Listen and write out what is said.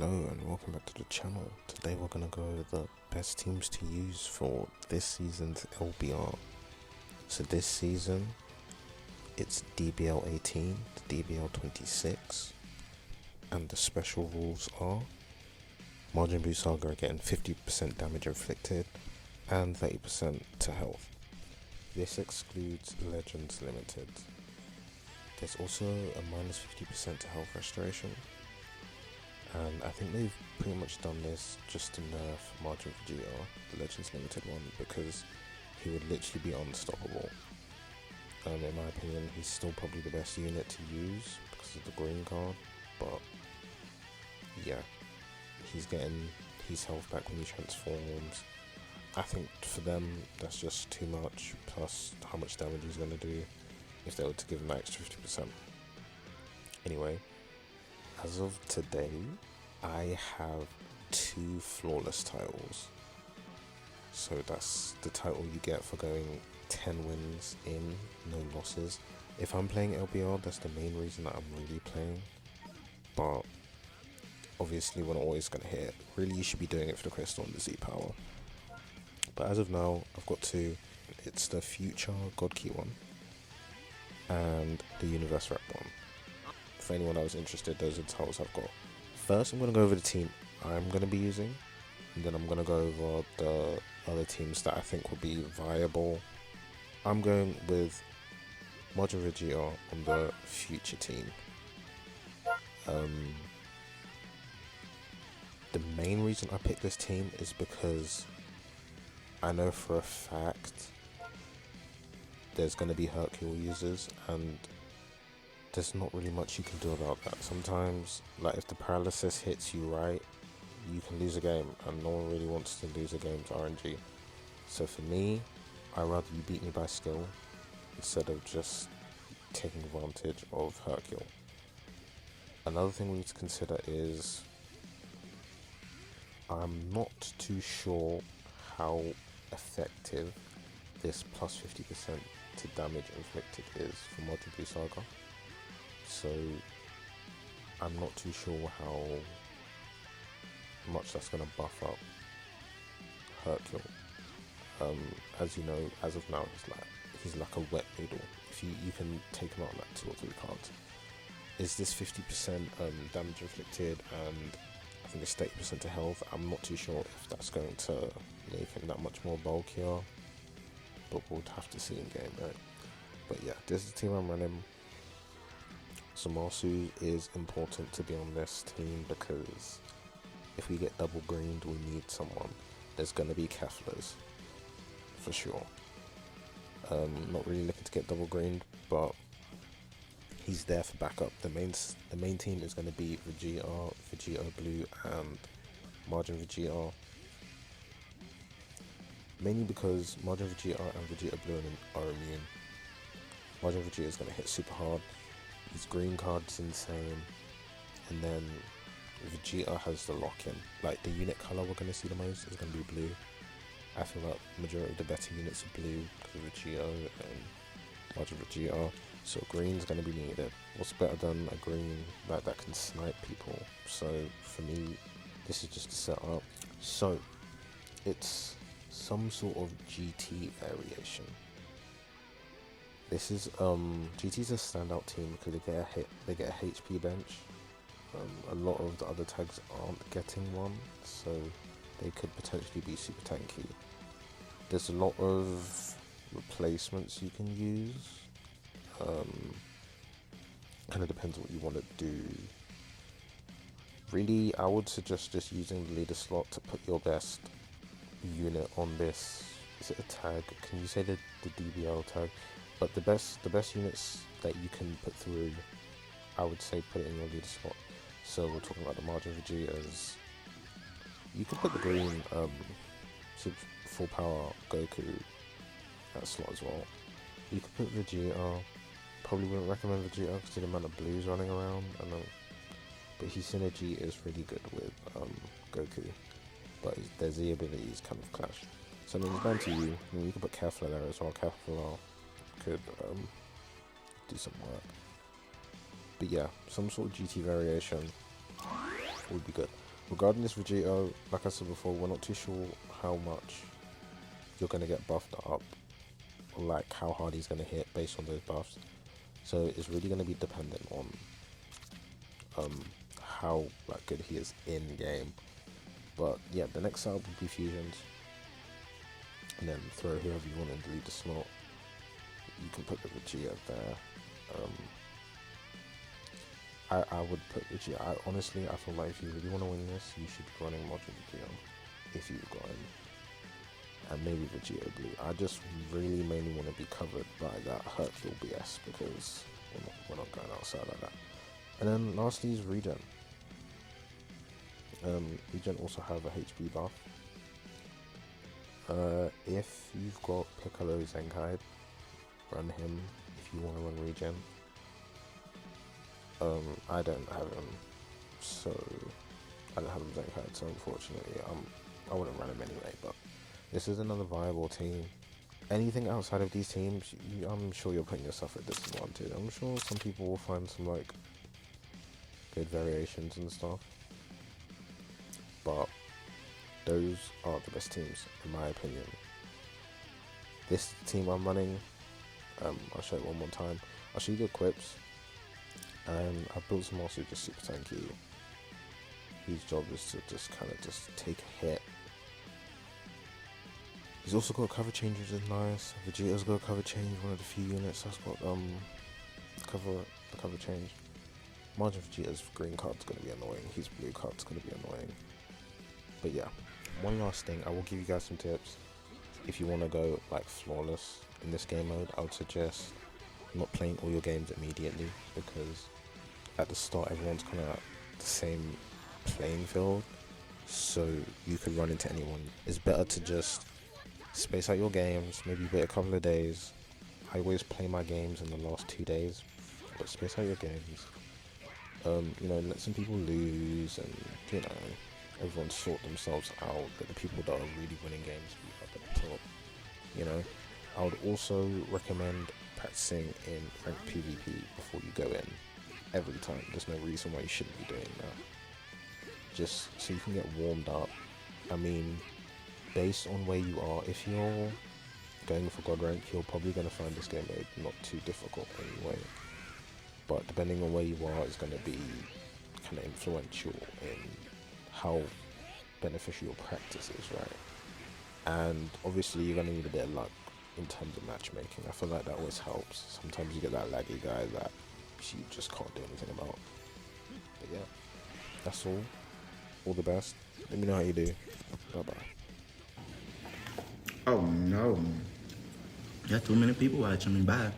Hello and welcome back to the channel. Today we're going to go over the best teams to use for this season's LBR. So this season it's DBL18 to DBL26, and the special rules are Margin Boost Saga are getting 50% damage inflicted and 30% to health. This excludes Legends Limited. There's also a minus 50% to health restoration. And I think they've pretty much done this just to nerf Margin for GR, the Legends Limited one, because he would literally be unstoppable. In my opinion, he's still probably the best unit to use because of the green card, but yeah, he's getting his health back when he transforms. I think for them that's just too much, plus how much damage he's going to do if they were to give him that extra 50%. Anyway, as of today, I have 2 flawless titles. So that's the title you get for going 10 wins in, no losses. If I'm playing LBR, that's the main reason that I'm really playing. But obviously we're not always going to hit. Really, you should be doing it for the crystal and the Z power. But as of now, I've got 2. It's the Future God Key one and the Universe Rep one. For anyone that was interested, those are the titles I've got. First, I'm going to go over the team I'm going to be using, and then I'm going to go over the other teams that I think will be viable. I'm going with Margin GR on the Future team. The main reason I picked this team is because I know for a fact there's going to be Hercule users, and there's not really much you can do about that. Sometimes, like if the paralysis hits you right, you can lose a game, and no one really wants to lose a game to RNG. So for me, I'd rather you beat me by skill instead of just taking advantage of Hercule. Another thing we need to consider is I'm not too sure how effective this plus 50% to damage inflicted is for Margin Boost Saga. So I'm not too sure how much that's going to buff up Hercule. As you know, as of now, he's like a wet noodle. If you can take him out like 2 or 3 cards. Is this 50% damage inflicted and I think it's 30% to health? I'm not too sure if that's going to make him that much more bulkier, but we'll have to see in game, right? But yeah, this is the team I'm running. Zamasu is important to be on this team because if we get double greened, we need someone. There's going to be Keflers for sure. Not really looking to get double greened, but he's there for backup. The main team is going to be Vegeta Blue and Margin Vegeta. Mainly because Margin Vegeta and Vegeta Blue are immune. Margin Vegeta is going to hit super hard. His green card's insane, and then Vegeta has the lock-in. Like the unit color we're going to see the most is going to be blue. I feel like majority of the better units are blue because of Vegeta and Margin Vegeta. So green's going to be needed. What's better than a green like that can snipe people? So for me, this is just a setup. So it's some sort of GT variation. This is GT's a standout team because they get a HP bench. A lot of the other tags aren't getting one, so they could potentially be super tanky. There's a lot of replacements you can use. Kind of depends what you want to do. Really, I would suggest just using the leader slot to put your best unit on this. Is it a tag? Can you say the DBL tag? But the best units that you can put through, I would say put it in your leader slot. So we're talking about the Margin Vegetas. You could put the green full power Goku that slot as well. You could put Vegeta. Probably wouldn't recommend Vegeta because of the amount of blues running around. But his synergy is really good with Goku. But their Z abilities kind of clash. So I mean, it's down to you. I mean, you could put Kefla there as well. Kefla could do some work. But yeah, some sort of GT variation would be good. regarding this Vegito, like I said before, we're not too sure how much you're going to get buffed up, or like how hard he's going to hit based on those buffs. So it's really going to be dependent on how like good he is in game. But yeah, the next setup would be fusions, and then throw whoever you want and delete the slot. You can put the Vegeta there. I would put Vegeta. Honestly, I feel like if you really want to win this, you should be running Module Vegeta if you've got him, and maybe Vegeta Blue. I just really mainly want to be covered by that Hercule BS because we're not going outside like that. And then lastly is Regen. Regen also have a HP buff. If you've got Piccolo Zenkai, run him if you want to run Regen. I don't have him, so I don't have him Zenkai, so unfortunately I wouldn't run him anyway. But this is another viable team. Anything outside of these teams, I'm sure you're putting yourself at disadvantage. I'm sure some people will find some like good variations and stuff, but those are the best teams in my opinion. This team I'm running, I'll show it one more time. I'll show you the equips, and I built some also just super tanky, whose job is to just kind of just take a hit. He's also got a cover change, which is nice. Vegeta's got a cover change, one of the few units that's got the cover change. Margin Vegeta's green card's gonna be annoying, his blue card's gonna be annoying. But yeah, one last thing, I will give you guys some tips. If you want to go like flawless in this game mode, I would suggest not playing all your games immediately, because at the start everyone's kind of the same playing field, so you could run into anyone. It's better to just space out your games, maybe wait a couple of days. I always play my games in the last 2 days, but space out your games. You know, let some people lose, and you know, everyone sort themselves out. Let the people that are really winning games be up at the top. You know, I would also recommend practicing in ranked PvP before you go in every time. There's no reason why you shouldn't be doing that, just so you can get warmed up. I mean, based on where you are, if you're going for God rank, you're probably going to find this game mode not too difficult anyway, but depending on where you are is going to be kind of influential in how beneficial your practice is, right? And obviously you're going to need a bit of luck in terms of matchmaking. I feel like that always helps. Sometimes you get that laggy guy that you just can't do anything about. But yeah, that's all the best. Let me know how you do. Bye bye. Oh no. Got too many people watching me. Bye.